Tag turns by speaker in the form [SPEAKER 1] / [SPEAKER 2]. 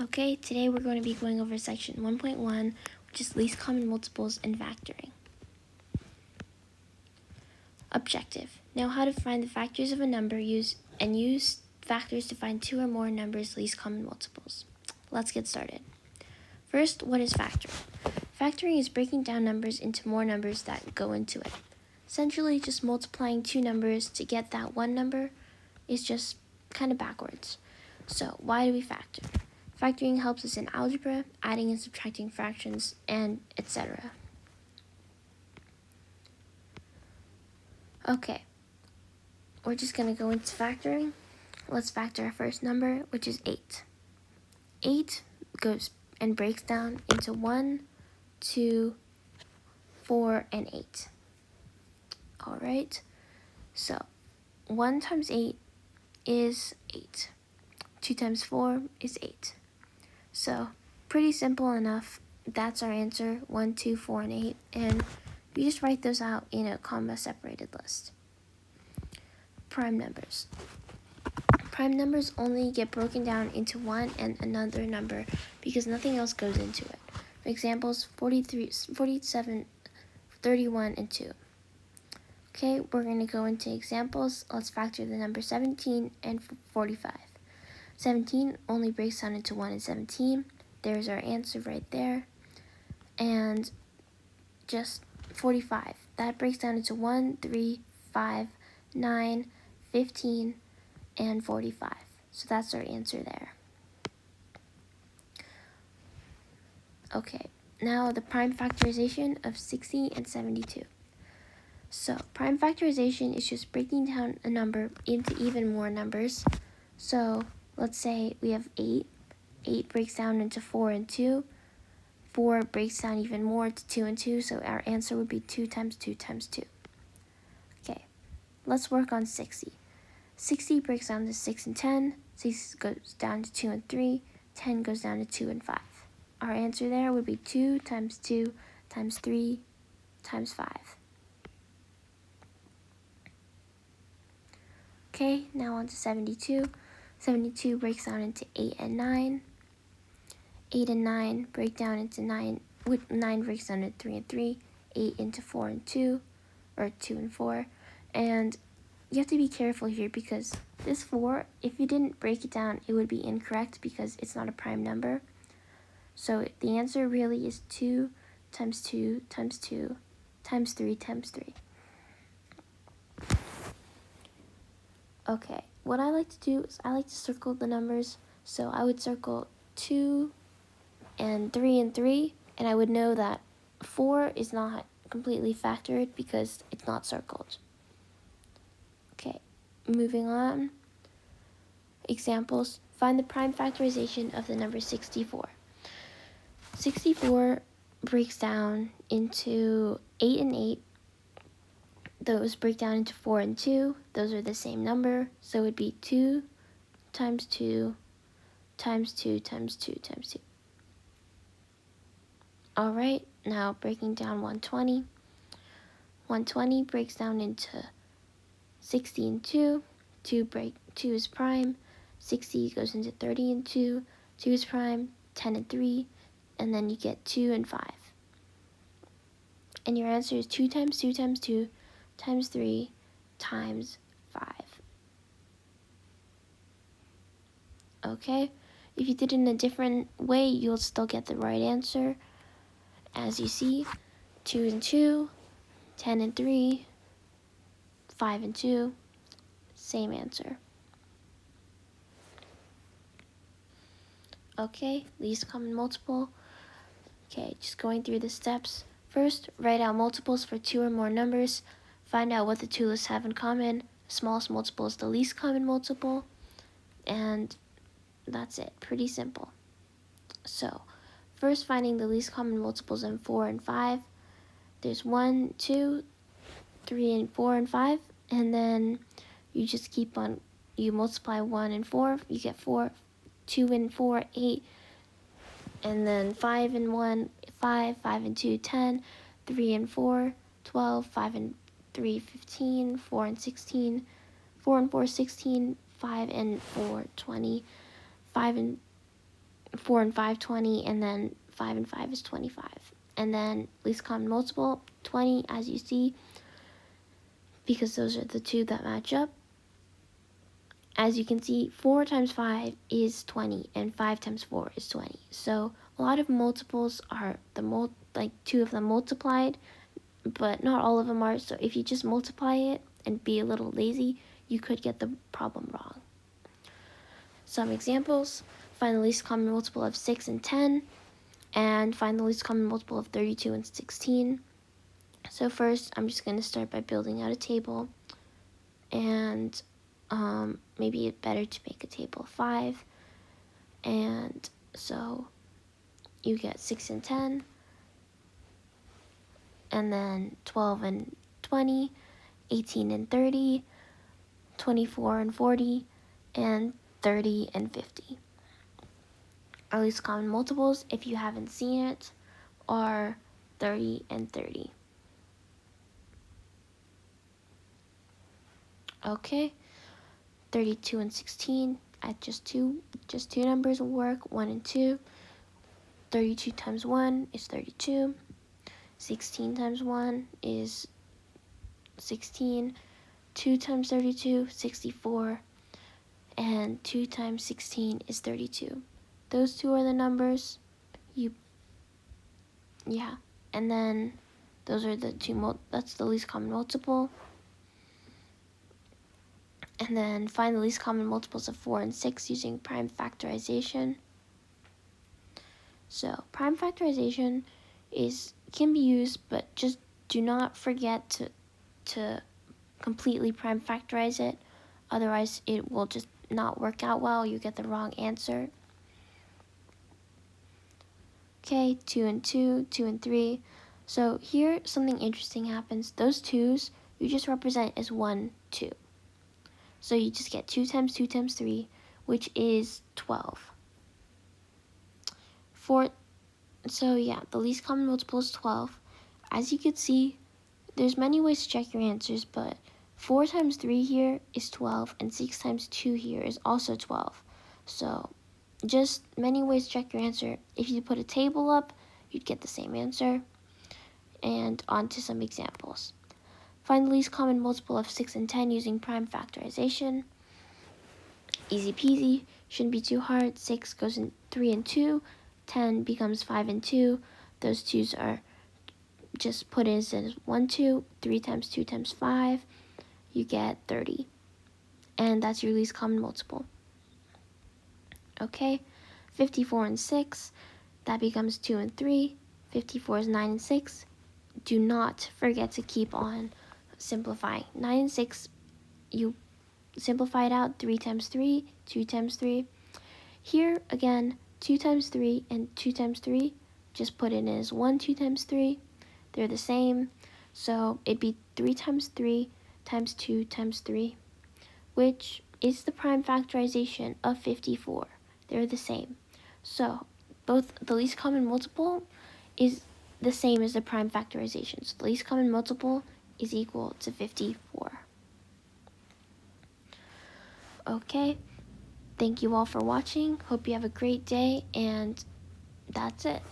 [SPEAKER 1] Okay, today we're going to be going over section 1.1, which is least common multiples and factoring. Objective. Know how to find the factors of a number use factors to find two or more numbers' least common multiples. Let's get started. First, what is factoring? Factoring is breaking down numbers into more numbers that go into it. Essentially, just multiplying two numbers to get that one number is just kind of backwards. So, why do we factor? Factoring helps us in algebra, adding and subtracting fractions, and etc. Okay, we're just going to go into factoring. Let's factor our first number, which is 8. 8 goes and breaks down into 1, 2, 4, and 8. Alright, so 1 times 8 is 8. 2 times 4 is 8. So, pretty simple enough. That's our answer, 1, 2, 4, and 8. And you just write those out in a comma-separated list. Prime numbers. Prime numbers only get broken down into one and another number because nothing else goes into it. For examples, 43, 47, 31, and 2. Okay, we're going to go into examples. Let's factor the number 17 and 45. 17 only breaks down into 1 and 17. There's our answer right there. And just 45. That breaks down into 1, 3, 5, 9, 15, and 45. So that's our answer there. Okay, now the prime factorization of 60 and 72. So prime factorization is just breaking down a number into even more numbers. So let's say we have 8. 8 breaks down into 4 and 2. 4 breaks down even more to 2 and 2, so our answer would be 2 times 2 times 2. Okay, let's work on 60. 60 breaks down to 6 and 10. 6 goes down to 2 and 3. 10 goes down to 2 and 5. Our answer there would be 2 times 2 times 3 times 5. Okay, now on to 72. 72 breaks down into 8 and 9. 8 and 9 break down into 9. 9 breaks down into 3 and 3. 8 into 4 and 2, or 2 and 4. And you have to be careful here because this 4, if you didn't break it down, it would be incorrect because it's not a prime number. So the answer really is 2 times 2 times 2 times 3 times 3. Okay, what I like to do is I like to circle the numbers. So I would circle 2 and 3, and I would know that 4 is not completely factored because it's not circled. Okay, moving on. Examples. Find the prime factorization of the number 64. 64 breaks down into 8 and 8. Those break down into 4 and 2. Those are the same number, so it would be 2 times 2 times 2 times 2 times 2. Alright, now breaking down 120. 120 breaks down into 60 and 2. 2 is prime. 60 goes into 30 and 2. 2 is prime. 10 and 3. And then you get 2 and 5. And your answer is 2 times 2 times 2 times 3 times 5. Okay? If you did it in a different way, you'll still get the right answer. As you see, 2 and 2, 10 and 3, 5 and 2, same answer. Okay, least common multiple. Okay, just going through the steps. First, write out multiples for 2 or more numbers. Find out what the two lists have in common. The smallest multiple is the least common multiple. And that's it, pretty simple. So, first finding the least common multiples in 4 and 5. There's 1, 2, 3, and 4, and 5. And then you just keep on, you multiply 1 and 4, you get 4. 2 and 4, 8. And then 5 and 1, 5. 5 and 2, 10. 3 and 4, 12. 5 and 3, 15. 4 and 16. 4 and 4, 16. 5 and 4, 20. 5 and 4 and 5, 20, and then 5 and 5 is 25. And then least common multiple, 20, as you see, because those are the two that match up. As you can see, 4 times 5 is 20, and 5 times 4 is 20. So a lot of multiples are like two of them multiplied, but not all of them are. So if you just multiply it and be a little lazy, you could get the problem wrong. Some examples: find the least common multiple of 6 and 10, and find the least common multiple of 32 and 16. So first, I'm just going to start by building out a table, and maybe it's better to make a table of 5. And so you get 6 and 10, and then 12 and 20, 18 and 30, 24 and 40, and 30 and 50. Our least common multiples, if you haven't seen it, are 30 and 30. Okay, 32 and 16, at just two numbers will work, 1 and 2. 32 times 1 is 32. 16 times 1 is 16. 2 times 32, 64. And 2 times 16 is 32. Those two are the numbers. And then those are the two, that's the least common multiple. And then find the least common multiples of 4 and 6 using prime factorization. So prime factorization can be used, but just do not forget to completely prime factorize it. Otherwise, it will just not work out well. You get the wrong answer. Okay, 2 and 2, 2 and 3. So here, something interesting happens. Those 2's, you just represent as 1, 2. So you just get 2 times 2 times 3, which is 12. So yeah, the least common multiple is 12. As you can see, there's many ways to check your answers, but 4 times 3 here is 12, and 6 times 2 here is also 12. So just many ways to check your answer. If you put a table up, you'd get the same answer. And on to some examples. Find the least common multiple of 6 and 10 using prime factorization. Easy peasy, shouldn't be too hard. 6 goes in 3 and 2, 10 becomes 5 and 2. Those 2's are just put in as 1, 2, 3 times 2 times 5, you get 30. And that's your least common multiple. Okay, 54 and 6, that becomes 2 and 3. 54 is 9 and 6. Do not forget to keep on simplifying. 9 and 6, you simplify it out. 3 times 3, 2 times 3. Here, again, 2 times 3 and 2 times 3, just put it in as 1, 2 times 3. They're the same. So it'd be 3 times 3 times 2 times 3, which is the prime factorization of 54. They're the same. So both the least common multiple is the same as the prime factorization. So the least common multiple is equal to 54. Okay, thank you all for watching. Hope you have a great day, and that's it.